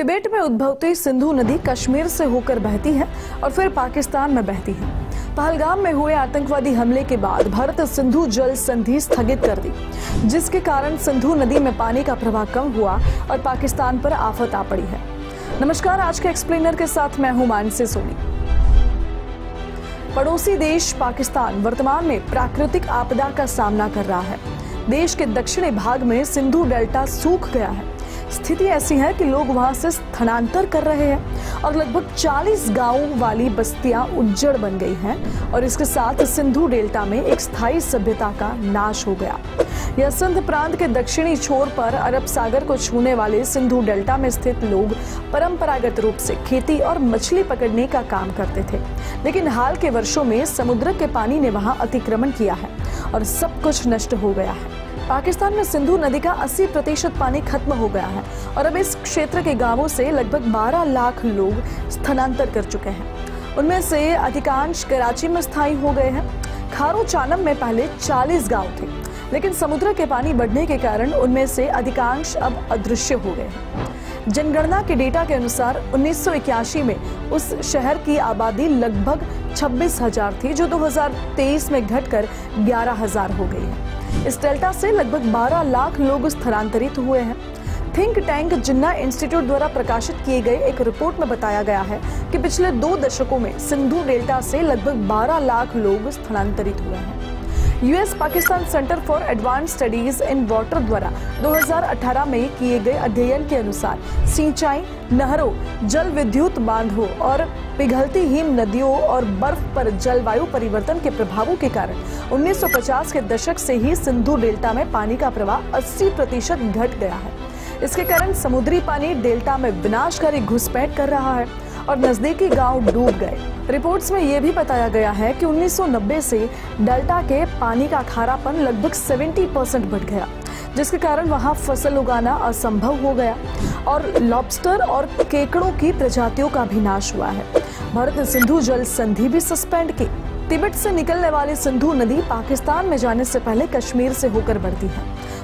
तिब्बत में उद्भवती सिंधु नदी कश्मीर से होकर बहती है और फिर पाकिस्तान में बहती है। पहलगाम में हुए आतंकवादी हमले के बाद भारत सिंधु जल संधि स्थगित कर दी, जिसके कारण सिंधु नदी में पानी का प्रवाह कम हुआ और पाकिस्तान पर आफत आ पड़ी है। नमस्कार, आज के एक्सप्लेनर के साथ मैं हूं मानसी सोनी। पड़ोसी देश पाकिस्तान वर्तमान में प्राकृतिक आपदा का सामना कर रहा है। देश के दक्षिणी भाग में सिंधु डेल्टा सूख गया है। स्थिति ऐसी है कि लोग वहां से स्थलांतर कर रहे हैं और लगभग 40 गांवों वाली बस्तियां उज्जड़ बन गई हैं और इसके साथ सिंधु डेल्टा में एक स्थायी सभ्यता का नाश हो गया। यह सिंध प्रांत के दक्षिणी छोर पर अरब सागर को छूने वाले सिंधु डेल्टा में स्थित लोग परंपरागत रूप से खेती और मछली पकड़ने का काम करते थे, लेकिन हाल के वर्षों में समुद्र के पानी ने वहां अतिक्रमण किया है और सब कुछ नष्ट हो गया है। पाकिस्तान में सिंधु नदी का 80% पानी खत्म हो गया है और अब इस क्षेत्र के गांवों से लगभग 12 लाख लोग स्थलांतर कर चुके हैं। उनमें से अधिकांश कराची में स्थायी हो गए हैं। खारो चानम में पहले 40 गांव थे, लेकिन समुद्र के पानी बढ़ने के कारण उनमें से अधिकांश अब अदृश्य हो गए हैं। जनगणना के डेटा के अनुसार 1981 में उस शहर की आबादी लगभग 26,000 थी, जो 2023 में घटकर 11,000 हो गई है। इस डेल्टा से लगभग 12 लाख लोग स्थलांतरित हुए हैं। थिंक टैंक जिन्ना इंस्टीट्यूट द्वारा प्रकाशित किए गए एक रिपोर्ट में बताया गया है कि पिछले 2 दशकों में सिंधु डेल्टा से लगभग 12 लाख लोग स्थलांतरित हुए हैं। US Pakistan centre for advance studies in water द्वारा 2018 में किए गए अध्ययन के अनुसार सिंचाई, नहरों, जल विद्युत बांधों और पिघलती हिम नदियों और बर्फ पर जलवायु परिवर्तन के प्रभावों के कारण 1950 के दशक से ही सिंधु डेल्टा में पानी का प्रवाह 80% घट गया है। इसके कारण समुद्री पानी डेल्टा में विनाशकारी घुसपैठ कर रहा है और नजदीकी गांव डूब गए। रिपोर्ट्स में यह भी बताया गया है कि 1990 से डेल्टा के पानी का खारापन लगभग 70% बढ़ गया, जिसके कारण वहां फसल उगाना असंभव हो गया और लॉबस्टर और केकड़ों की प्रजातियों का भी नाश हुआ है। भारत ने सिंधु जल संधि भी सस्पेंड की। तिब्बत से निकलने वाली सिंधु नदी पाकिस्तान में जाने से पहले कश्मीर से होकर बढ़ती है।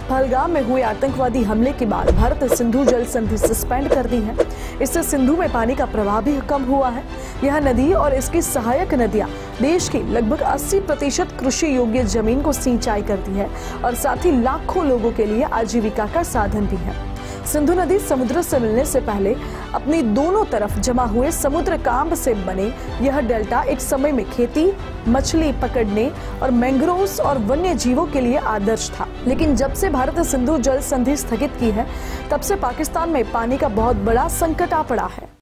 पहलगाम में हुए आतंकवादी हमले के बाद भारत ने सिंधु जल संधि सस्पेंड कर दी है। इससे सिंधु में पानी का प्रवाह भी कम हुआ है। यह नदी और इसकी सहायक नदियां देश की लगभग 80% कृषि योग्य जमीन को सिंचाई करती है और साथ ही लाखों लोगों के लिए आजीविका का साधन भी है। सिंधु नदी समुद्र से मिलने से पहले अपनी दोनों तरफ जमा हुए समुद्र कांब से बने यह डेल्टा एक समय में खेती, मछली पकड़ने और मैंग्रोव्स और वन्य जीवों के लिए आदर्श था। लेकिन जब से भारत ने सिंधु जल संधि स्थगित की है, तब से पाकिस्तान में पानी का बहुत बड़ा संकट आ पड़ा है।